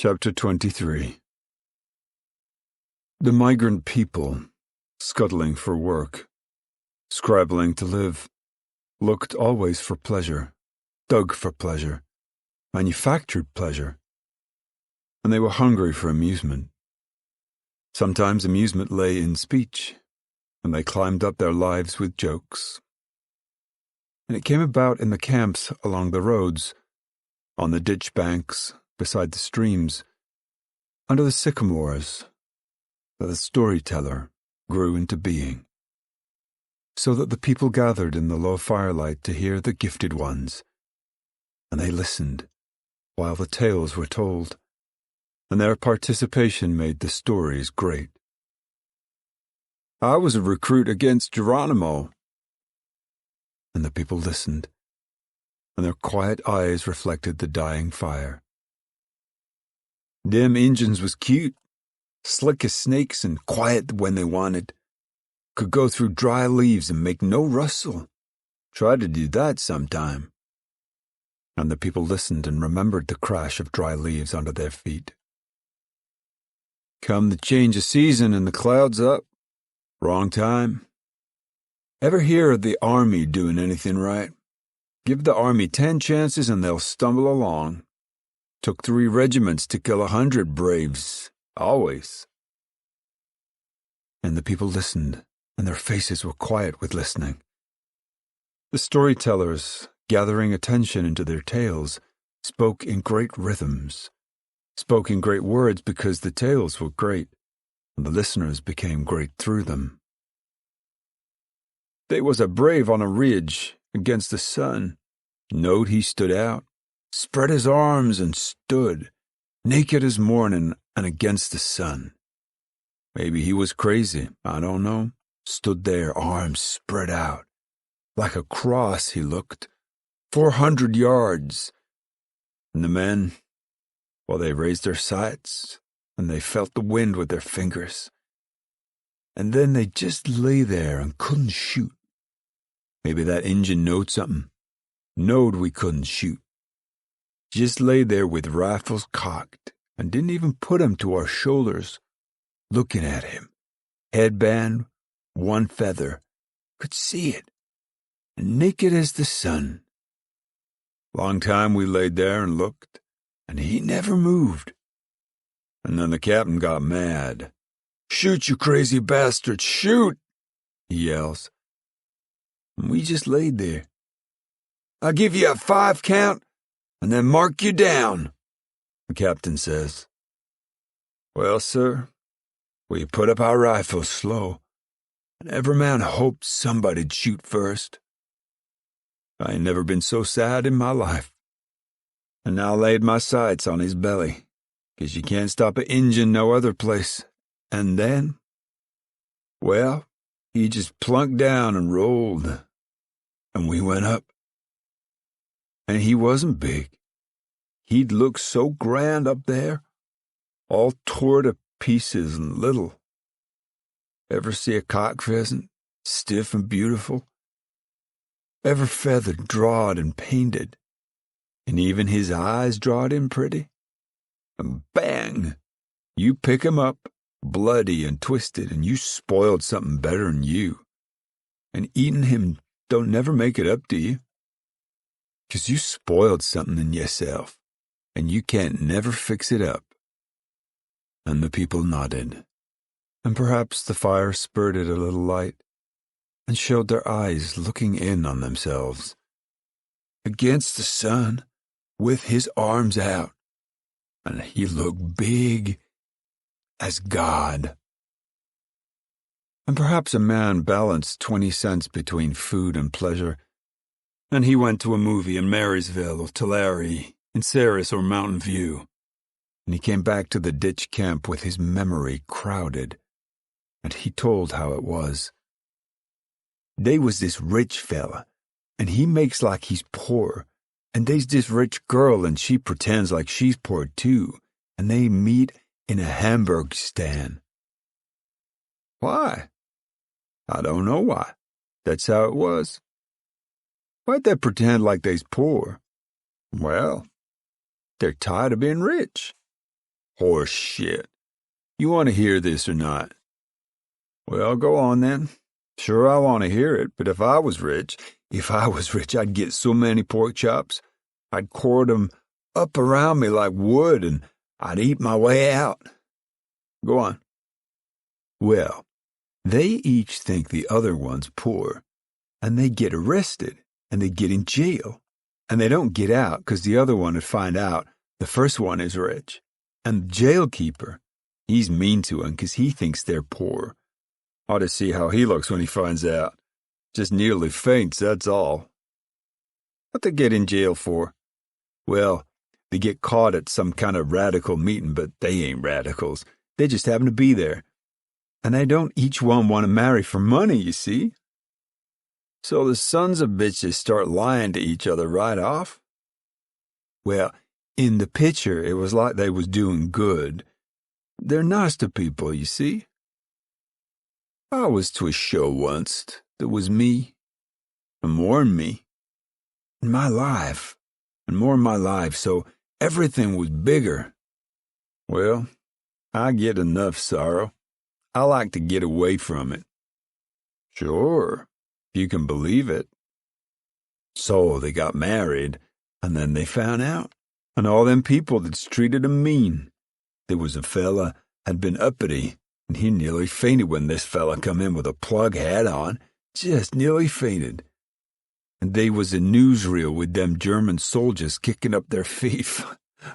Chapter 23. The migrant people, scuttling for work, scrabbling to live, looked always for pleasure, dug for pleasure, manufactured pleasure, and they were hungry for amusement. Sometimes amusement lay in speech, and they climbed up their lives with jokes. And it came about in the camps along the roads, on the ditch banks, beside the streams, under the sycamores, that the storyteller grew into being, so that the people gathered in the low firelight to hear the gifted ones, and they listened while the tales were told, and their participation made the stories great. I was a recruit against Geronimo. And the people listened, and their quiet eyes reflected the dying fire. Them Injuns was cute, slick as snakes and quiet when they wanted. Could go through dry leaves and make no rustle. Try to do that sometime. And the people listened and remembered the crash of dry leaves under their feet. Come the change of season and the clouds up. Wrong time. Ever hear of the army doing anything right? Give the army 10 chances and they'll stumble along. Took 3 regiments to kill 100 braves. Always. And the people listened, and their faces were quiet with listening. The storytellers, gathering attention into their tales, spoke in great rhythms, spoke in great words because the tales were great, and the listeners became great through them. They was a brave on a ridge against the sun. Knowed he stood out, spread his arms and stood, naked as morning and against the sun. Maybe he was crazy, I don't know. Stood there, arms spread out. Like a cross he looked, 400 yards. And the men, well, they raised their sights, and they felt the wind with their fingers. And then they just lay there and couldn't shoot. Maybe that Injun knowed something. Knowed we couldn't shoot. Just lay there with rifles cocked and didn't even put 'em to our shoulders, looking at him. Headband, one feather. Could see it. And naked as the sun. Long time we laid there and looked, and he never moved. And then the captain got mad. Shoot, you crazy bastard, shoot, he yells. And we just laid there. I'll give you a 5 count, and then mark you down, the captain says. Well, sir, we put up our rifles slow, and every man hoped somebody'd shoot first. I ain't never been so sad in my life. And now laid my sights on his belly, 'cause you can't stop a Injun no other place. And then, well, he just plunked down and rolled, and we went up. And he wasn't big. He'd look so grand up there, all tore to pieces and little. Ever see a cock pheasant, stiff and beautiful? Ever feathered, drawed, and painted? And even his eyes drawed in pretty? And bang! You pick him up, bloody and twisted, and you spoiled something better'n you. And eating him don't never make it up to you. 'Cause you spoiled something in yourself, and you can't never fix it up. And the people nodded, and perhaps the fire spurted a little light, and showed their eyes looking in on themselves. Against the sun, with his arms out, and he looked big as God. And perhaps a man balanced 20 cents between food and pleasure, and he went to a movie in Marysville or Tulare, in Ceres or Mountain View, and he came back to the ditch camp with his memory crowded, and he told how it was. They was this rich fella, and he makes like he's poor, and they's this rich girl, and she pretends like she's poor too, and they meet in a hamburg stand. Why? I don't know why. That's how it was. Why'd they pretend like they's poor? Well, they're tired of being rich. Horse shit. You want to hear this or not? Well, go on then. Sure, I want to hear it, but if I was rich, I'd get so many pork chops, I'd cord 'em up around me like wood, and I'd eat my way out. Go on. Well, they each think the other one's poor, and they get arrested, and they get in jail, and they don't get out because the other one would find out the first one is rich, and the jailkeeper, he's mean to 'em because he thinks they're poor. Ought to see how he looks when he finds out. Just nearly faints, that's all. What they get in jail for? Well, they get caught at some kind of radical meeting, but they ain't radicals. They just happen to be there. And they don't each one want to marry for money, you see. So the sons of bitches start lying to each other right off. Well, in the picture, it was like they was doing good. They're nice to people, you see. I was to a show once that was me, and more'n me, and my life, and more in my life, so everything was bigger. Well, I get enough sorrow. I like to get away from it. Sure, if you can believe it. So they got married, and then they found out, and all them people that's treated 'em mean. There was a fella had been uppity, and he nearly fainted when this fella come in with a plug hat on, just nearly fainted. And they was a newsreel with them German soldiers kicking up their feet.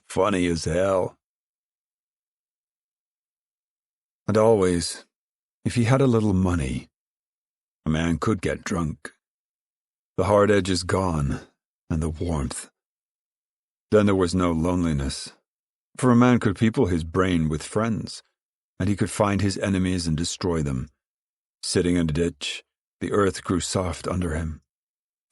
Funny as hell. And always, if he had a little money, a man could get drunk. The hard edge is gone, and the warmth. Then there was no loneliness, for a man could people his brain with friends, and he could find his enemies and destroy them. Sitting in a ditch, the earth grew soft under him.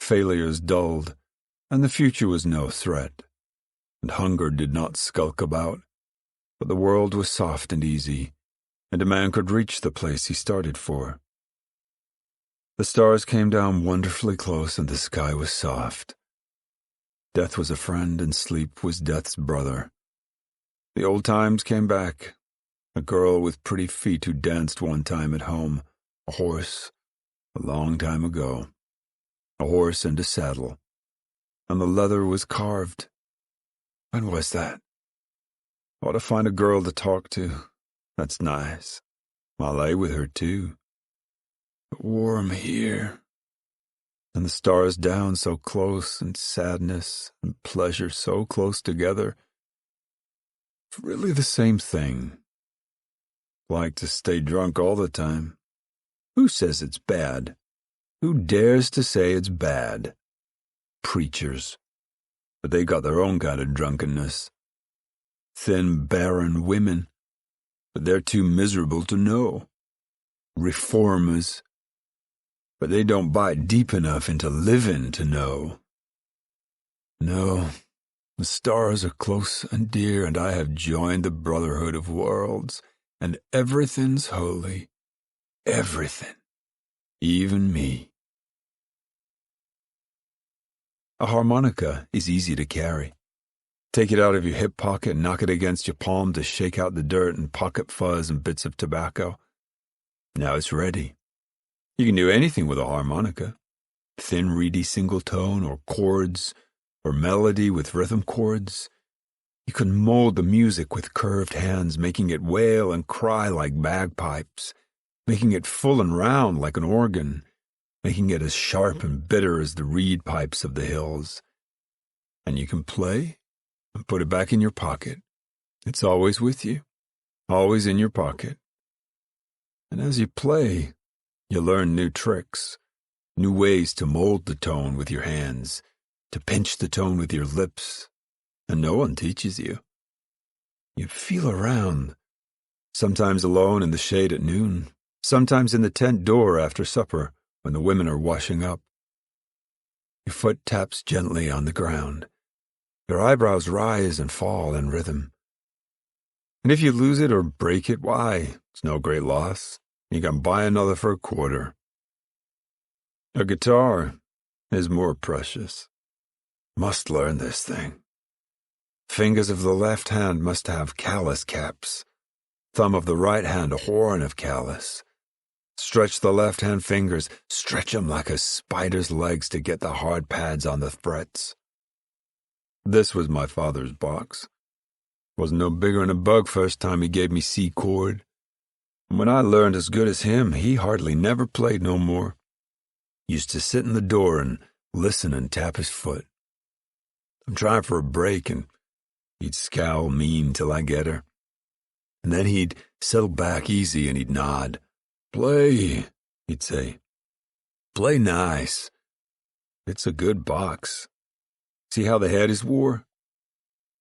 Failures dulled, and the future was no threat. And hunger did not skulk about, but the world was soft and easy, and a man could reach the place he started for. The stars came down wonderfully close, and the sky was soft. Death was a friend, and sleep was death's brother. The old times came back. A girl with pretty feet who danced one time at home, a horse, a long time ago, a horse and a saddle, and the leather was carved. When was that? Ought to find a girl to talk to. That's nice. I'll lay with her, too. But warm here, and the stars down so close, and sadness and pleasure so close together. It's really the same thing. Like to stay drunk all the time. Who says it's bad? Who dares to say it's bad? Preachers. But they got their own kind of drunkenness. Thin, barren women. But they're too miserable to know. Reformers. But they don't bite deep enough into living to know. No, the stars are close and dear, and I have joined the brotherhood of worlds. And everything's holy. Everything. Even me. A harmonica is easy to carry. Take it out of your hip pocket and knock it against your palm to shake out the dirt and pocket fuzz and bits of tobacco. Now it's ready. You can do anything with a harmonica. Thin, reedy single tone, or chords, or melody with rhythm chords. You can mold the music with curved hands, making it wail and cry like bagpipes, making it full and round like an organ, making it as sharp and bitter as the reed pipes of the hills. And you can play and put it back in your pocket. It's always with you, always in your pocket. And as you play, you learn new tricks, new ways to mold the tone with your hands, to pinch the tone with your lips. And no one teaches you. You feel around, sometimes alone in the shade at noon, sometimes in the tent door after supper when the women are washing up. Your foot taps gently on the ground. Your eyebrows rise and fall in rhythm. And if you lose it or break it, why, it's no great loss. You can buy another for a quarter. A guitar is more precious. Must learn this thing. Fingers of the left hand must have callus caps. Thumb of the right hand a horn of callus. Stretch the left-hand fingers, stretch 'em like a spider's legs to get the hard pads on the frets. This was my father's box. Wasn't no bigger'n a bug first time he gave me C chord. And when I learned as good as him, he hardly never played no more. Used to sit in the door and listen and tap his foot. I'm trying for a break, and he'd scowl mean till I get her. And then he'd settle back easy and he'd nod. "Play," he'd say. "Play nice. It's a good box. See how the head is wore?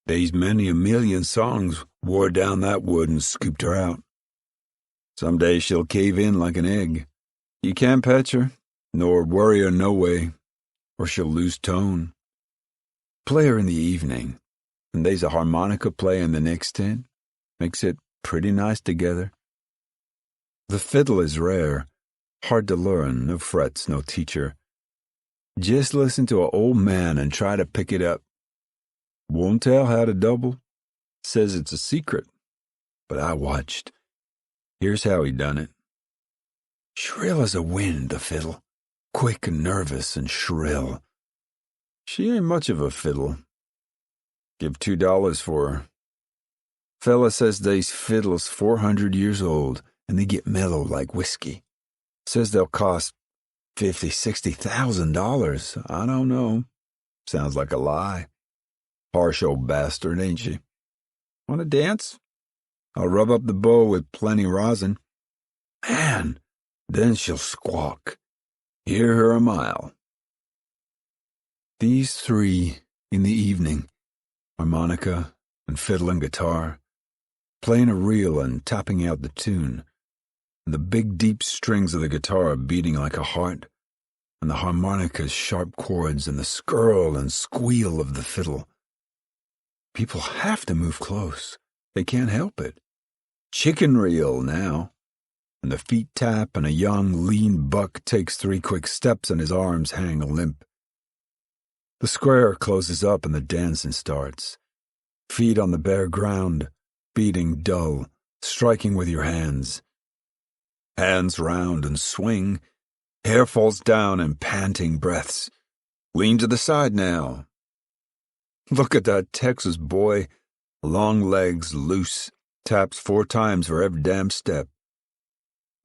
They's many a million songs wore down that wood and scooped her out. Some day she'll cave in like an egg. You can't petch her, nor worry her no way, or she'll lose tone. Play her in the evening, and they's a harmonica play in the next tent. Makes it pretty nice together. The fiddle is rare, hard to learn, no frets, no teacher. Just listen to an old man and try to pick it up. Won't tell how to double. Says it's a secret. But I watched. Here's how he done it. Shrill as a wind, the fiddle. Quick and nervous and shrill. She ain't much of a fiddle. Give $2 for her. Fella says they's fiddles 400 years old, and they get mellow like whiskey. Says they'll cost $50,000-$60,000. I don't know. Sounds like a lie. Harsh old bastard, ain't she? Want to dance? I'll rub up the bow with plenty rosin. Man, then she'll squawk. Hear her a mile. These three in the evening, harmonica and fiddle and guitar, playing a reel and tapping out the tune, and the big deep strings of the guitar beating like a heart, and the harmonica's sharp chords and the skirl and squeal of the fiddle. People have to move close. They can't help it. Chicken reel now. And the feet tap and a young, lean buck takes 3 quick steps and his arms hang limp. The square closes up and the dancing starts. Feet on the bare ground, beating dull, striking with your hands. Hands round and swing. Hair falls down in panting breaths. Lean to the side now. Look at that Texas boy. Long legs, loose, taps 4 times for every damn step.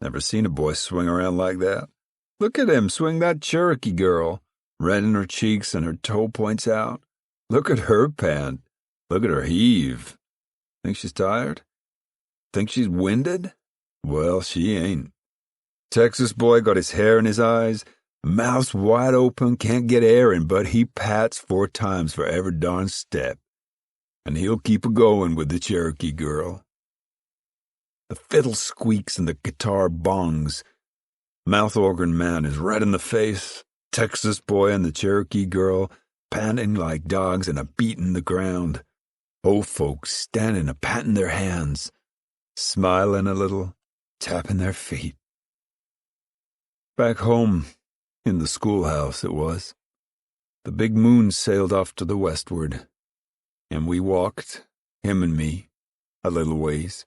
Never seen a boy swing around like that. Look at him swing that Cherokee girl, red in her cheeks and her toe points out. Look at her pant. Look at her heave. Think she's tired? Think she's winded? Well, she ain't. Texas boy got his hair in his eyes, mouth wide open, can't get air in, but he pats 4 times for every darn step. And he'll keep a-going with the Cherokee girl. The fiddle squeaks and the guitar bongs. Mouth organ man is red in the face. Texas boy and the Cherokee girl panting like dogs and a-beating the ground. Old folks standing a-patting their hands, smiling a little, tapping their feet. Back home, in the schoolhouse it was, the big moon sailed off to the westward, and we walked, him and me, a little ways.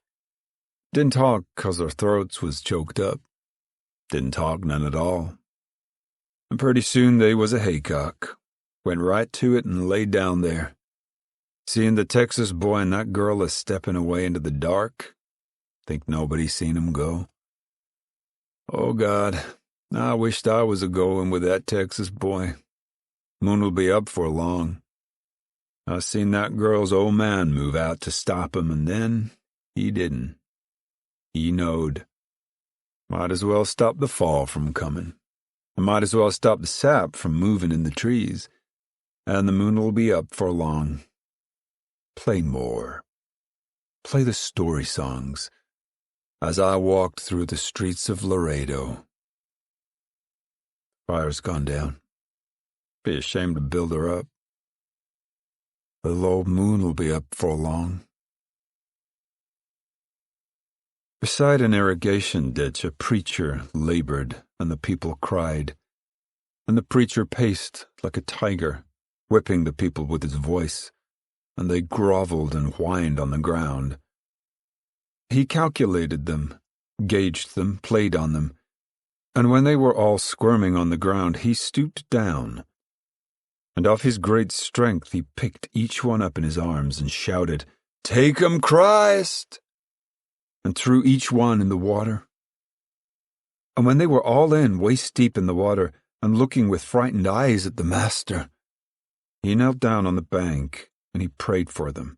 Didn't talk 'cause our throats was choked up. Didn't talk none at all. And pretty soon they was a haycock. Went right to it and laid down there. Seeing the Texas boy and that girl a-stepping away into the dark, think nobody seen 'em go. Oh, God, I wished I was a-going with that Texas boy. Moon'll be up for long. I seen that girl's old man move out to stop him, and then he didn't. He knowed. Might as well stop the fall from coming. I might as well stop the sap from moving in the trees. And the moon'll be up for long. Play more. Play the story songs as I walked through the streets of Laredo. Fire's gone down. Be ashamed to build her up. The little old moon'll be up for long. Beside an irrigation ditch, a preacher labored, and the people cried. And the preacher paced like a tiger, whipping the people with his voice. and they groveled and whined on the ground. He calculated them, gauged them, played on them, and when they were all squirming on the ground, he stooped down, and of his great strength he picked each one up in his arms and shouted, "Take 'em, Christ!" and threw each one in the water. And when they were all in, waist-deep in the water, and looking with frightened eyes at the Master, he knelt down on the bank, and he prayed for them,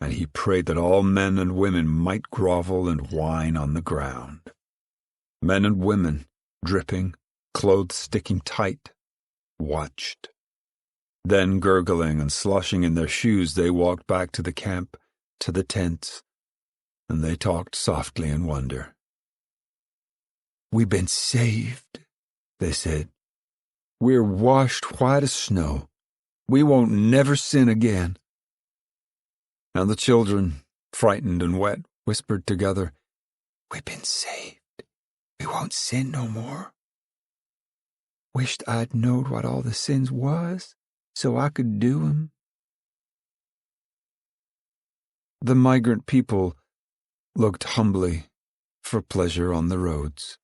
and he prayed that all men and women might grovel and whine on the ground. Men and women, dripping, clothes sticking tight, watched. Then, gurgling and sloshing in their shoes, they walked back to the camp, to the tents, and they talked softly in wonder. "We've been saved," they said. "We're washed white as snow. We won't never sin again." And the children, frightened and wet, whispered together, "We've been saved. We won't sin no more. Wished I'd knowed what all the sins was, so I could do 'em." The migrant people looked humbly for pleasure on the roads.